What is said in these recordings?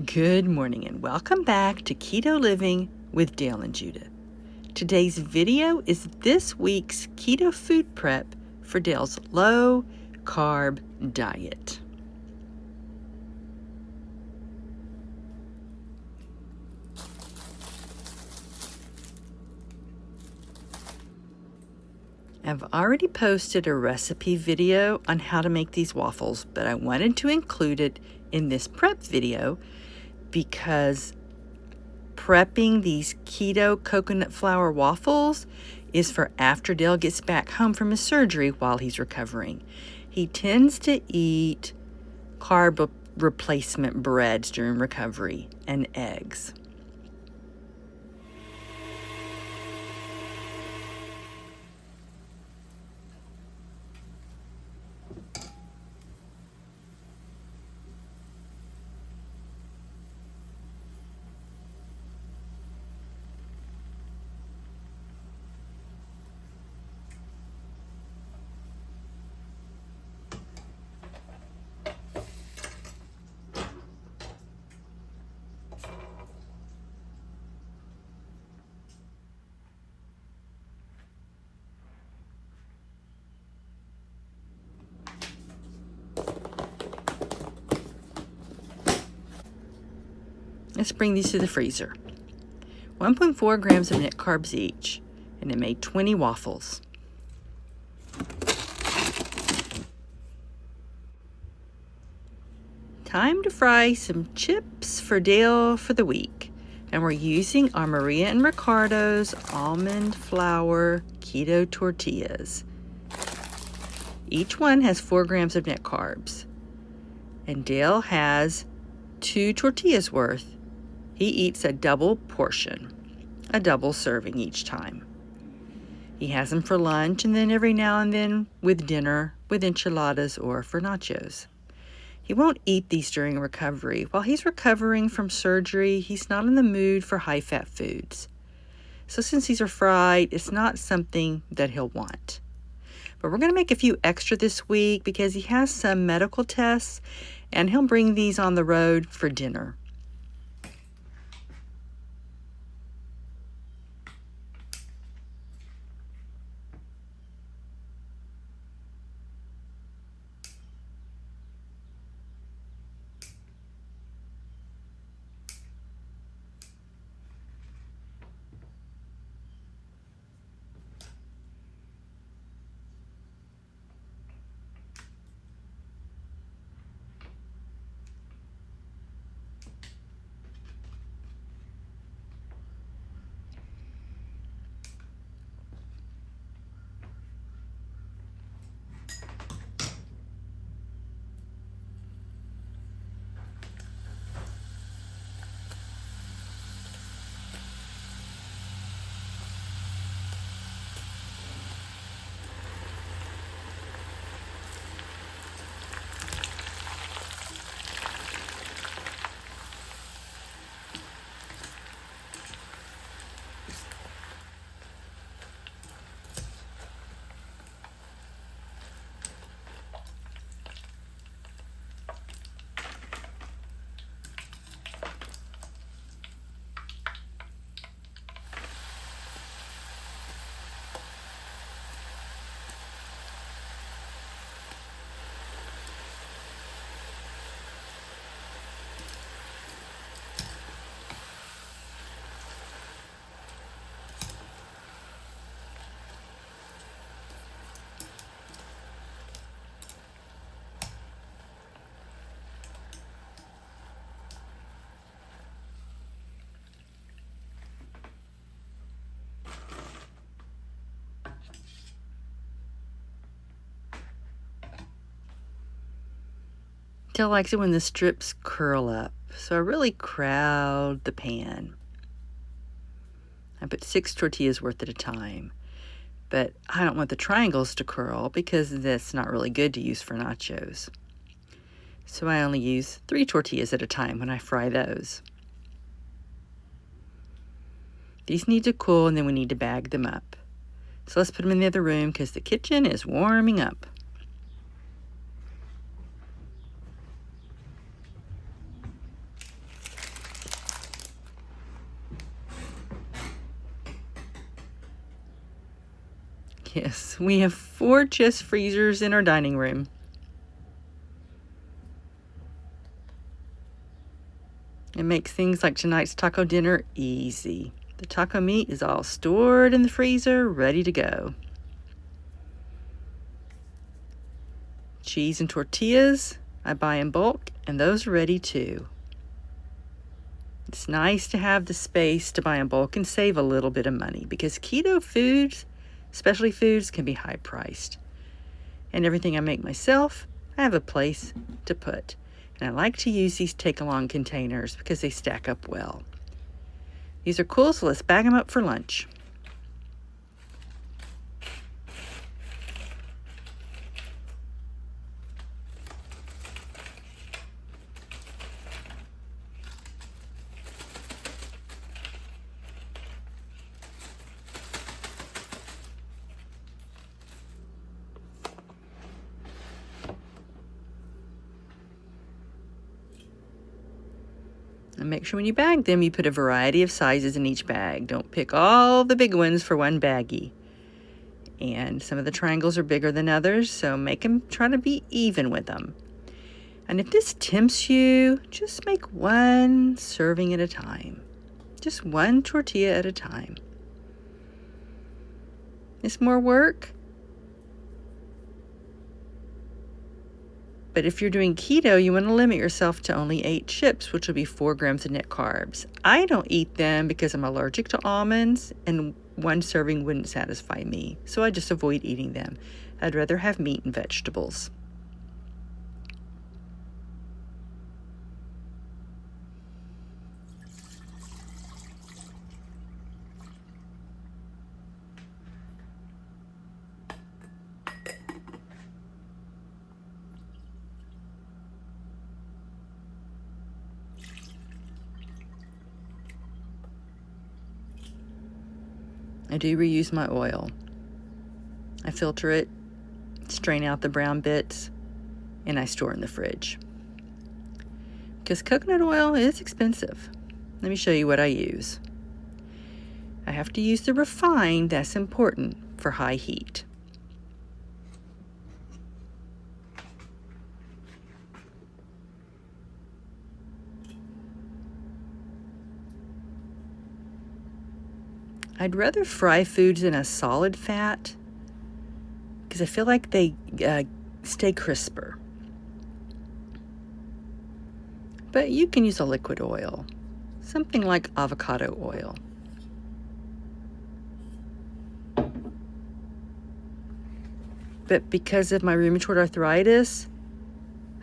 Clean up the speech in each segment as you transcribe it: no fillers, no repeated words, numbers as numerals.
Good morning and welcome back to Keto Living with Dale and Judith. Today's video is this week's keto food prep for Dale's low-carb diet. I've already posted a recipe video on how to make these waffles, but I wanted to include it in this prep video because prepping these keto coconut flour waffles is for after Dale gets back home from his surgery while he's recovering. He tends to eat carb replacement breads during recovery and eggs. Let's bring these to the freezer. 1.4 grams of net carbs each, and it made 20 waffles. Time to fry some chips for Dale for the week. And we're using our Maria and Ricardo's almond flour keto tortillas. Each one has 4 grams of net carbs. And Dale has 2 tortillas worth. He eats a double portion, a double serving each time. He has them for lunch and then every now and then with dinner, with enchiladas or for nachos. He won't eat these during recovery. While he's recovering from surgery, he's not in the mood for high-fat foods. So since these are fried, it's not something that he'll want. But we're going to make a few extra this week because he has some medical tests and he'll bring these on the road for dinner. Dale likes it when the strips curl up, so I really crowd the pan. I put 6 tortillas worth at a time, but I don't want the triangles to curl because that's not really good to use for nachos. So I only use 3 tortillas at a time when I fry those. These need to cool and then we need to bag them up. So let's put them in the other room because the kitchen is warming up. Yes, we have 4 chest freezers in our dining room. It makes things like tonight's taco dinner easy. The taco meat is all stored in the freezer, ready to go. Cheese and tortillas, I buy in bulk, and those are ready too. It's nice to have the space to buy in bulk and save a little bit of money because keto foods, especially foods, can be high priced. And everything I make myself, I have a place to put. And I like to use these take-along containers because they stack up well. These are cool, so let's bag them up for lunch. And make sure when you bag them, you put a variety of sizes in each bag. Don't pick all the big ones for one baggie. And some of the triangles are bigger than others, so make them try to be even with them. And if this tempts you, just make one serving at a time. Just one tortilla at a time. It's more work. But if you're doing keto, you want to limit yourself to only 8 chips, which will be 4 grams of net carbs. I don't eat them because I'm allergic to almonds, and one serving wouldn't satisfy me, so I just avoid eating them. I'd rather have meat and vegetables. I do reuse my oil. I filter it, strain out the brown bits, and I store in the fridge. Because coconut oil is expensive. Let me show you what I use. I have to use the refined, that's important for high heat. I'd rather fry foods in a solid fat because I feel like they stay crisper. But you can use a liquid oil, something like avocado oil. But because of my rheumatoid arthritis,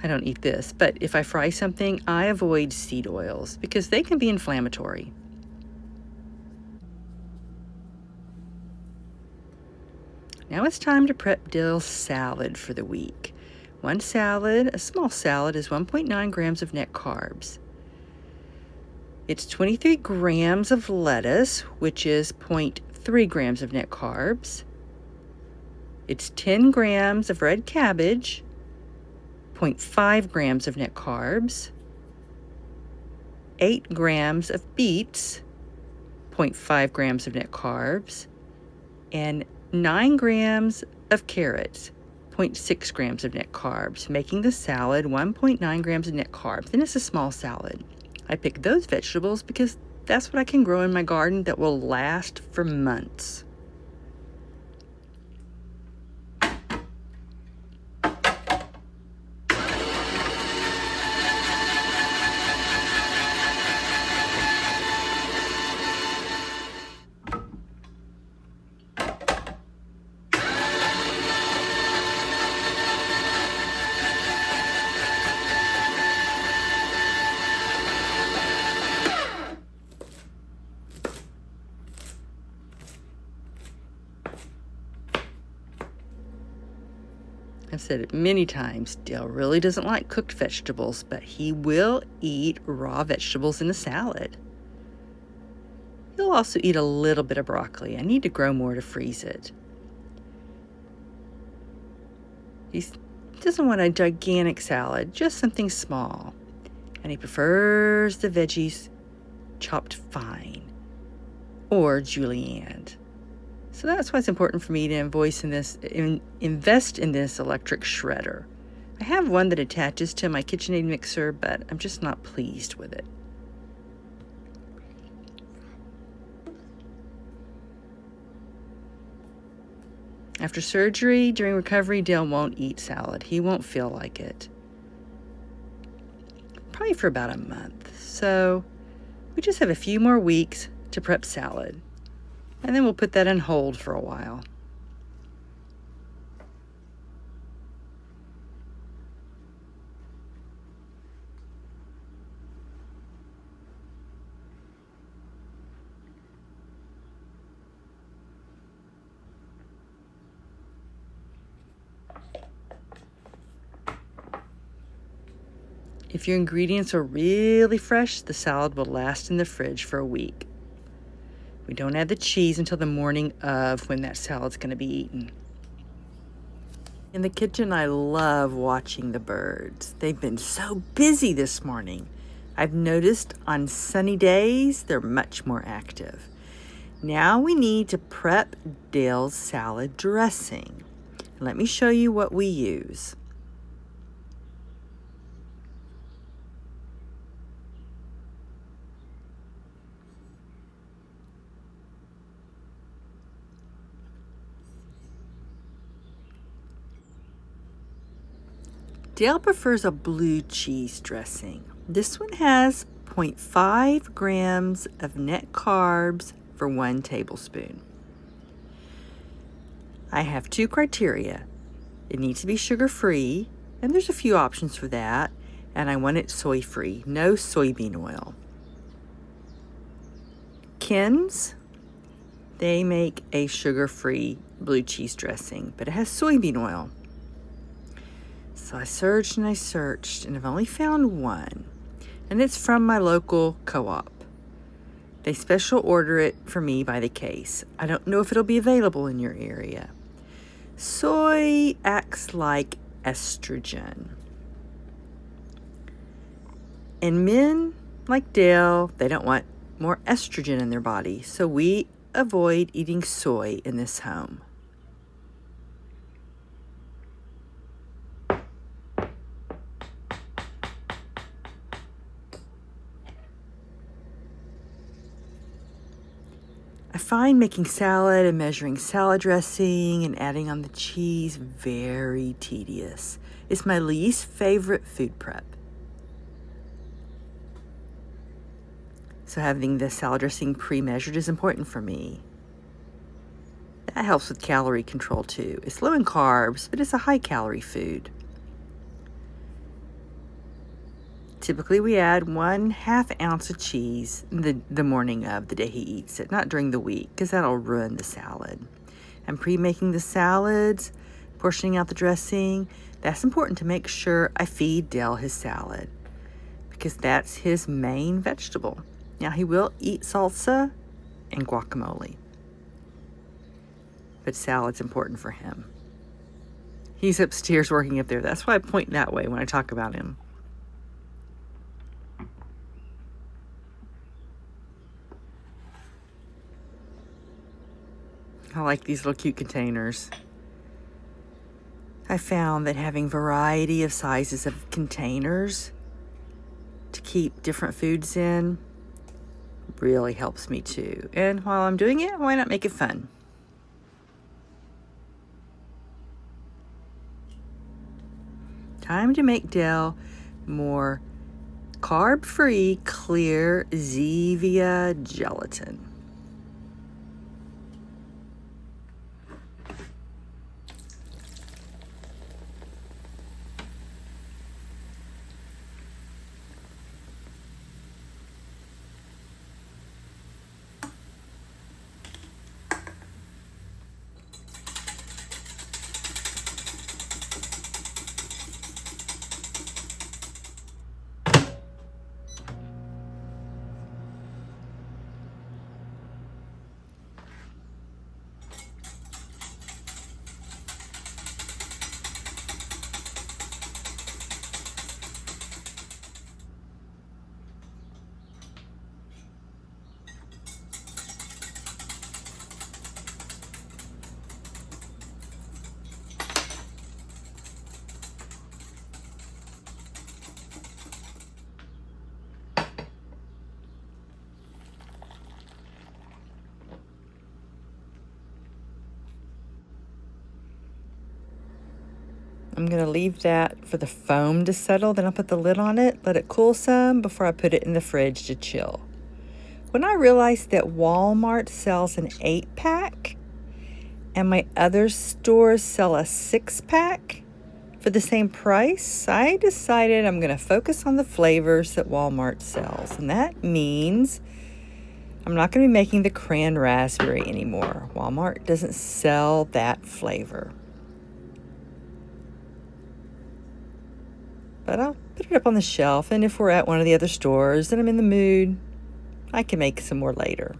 I don't eat this. But if I fry something, I avoid seed oils because they can be inflammatory. Now it's time to prep dill salad for the week. One salad, a small salad, is 1.9 grams of net carbs. It's 23 grams of lettuce, which is 0.3 grams of net carbs. It's 10 grams of red cabbage, 0.5 grams of net carbs. 8 grams of beets, 0.5 grams of net carbs. And 9 grams of carrots, 0.6 grams of net carbs, making the salad 1.9 grams of net carbs. And it's a small salad. I pick those vegetables because that's what I can grow in my garden that will last for months. I've said it many times, Dale really doesn't like cooked vegetables, but he will eat raw vegetables in a salad. He'll also eat a little bit of broccoli. I need to grow more to freeze it. He doesn't want a gigantic salad, just something small. And he prefers the veggies chopped fine or julienne. So that's why it's important for me to invest in this electric shredder. I have one that attaches to my KitchenAid mixer, but I'm just not pleased with it. After surgery, during recovery, Dale won't eat salad. He won't feel like it. Probably for about a month. So we just have a few more weeks to prep salad. And then we'll put that on hold for a while. If your ingredients are really fresh, the salad will last in the fridge for a week. We don't add the cheese until the morning of when that salad's going to be eaten. In the kitchen, I love watching the birds. They've been so busy this morning. I've noticed on sunny days, they're much more active. Now we need to prep Dale's salad dressing. Let me show you what we use. Dale prefers a blue cheese dressing. This one has 0.5 grams of net carbs for 1 tablespoon. I have 2 criteria. It needs to be sugar-free, and there's a few options for that, and I want it soy-free, no soybean oil. Ken's, they make a sugar-free blue cheese dressing, but it has soybean oil. So I searched, and I've only found one, and it's from my local co-op. They special order it for me by the case. I don't know if it'll be available in your area. Soy acts like estrogen. And men, like Dale, they don't want more estrogen in their body, so we avoid eating soy in this home. I find making salad and measuring salad dressing and adding on the cheese very tedious. It's my least favorite food prep. So having the salad dressing pre-measured is important for me. That helps with calorie control too. It's low in carbs, but it's a high calorie food. Typically, we add 1/2 ounce of cheese the morning of the day he eats it, not during the week, because that'll ruin the salad. I'm pre-making the salads, portioning out the dressing. That's important to make sure I feed Dale his salad, because that's his main vegetable. Now, he will eat salsa and guacamole, but salad's important for him. He's upstairs working up there. That's why I point that way when I talk about him. I like these little cute containers. I found that having variety of sizes of containers to keep different foods in really helps me too. And while I'm doing it, why not make it fun? Time to make Dale more carb-free, clear Zevia gelatin. I'm going to leave that for the foam to settle. Then I'll put the lid on it, let it cool some before I put it in the fridge to chill. When I realized that Walmart sells an 8-pack and my other stores sell a 6-pack for the same price, I decided I'm going to focus on the flavors that Walmart sells. And that means I'm not going to be making the cran raspberry anymore. Walmart doesn't sell that flavor. But I'll put it up on the shelf, and if we're at one of the other stores and I'm in the mood, I can make some more later.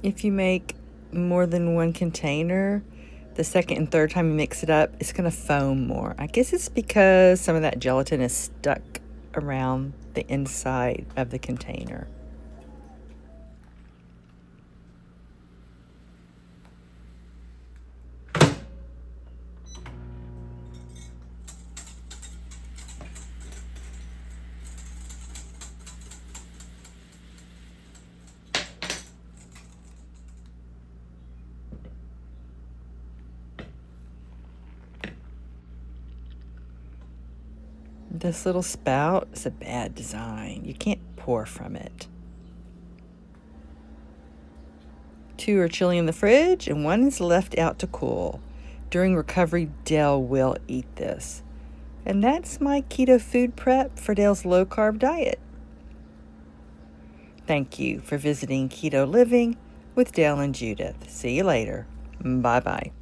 If you make more than one container, the second and third time you mix it up, it's going to foam more. I guess it's because some of that gelatin is stuck around the inside of the container. This little spout is a bad design. You can't pour from it. 2 are chilling in the fridge and 1 is left out to cool. During recovery, Dale will eat this. And that's my keto food prep for Dale's low-carb diet. Thank you for visiting Keto Living with Dale and Judith. See you later. Bye-bye.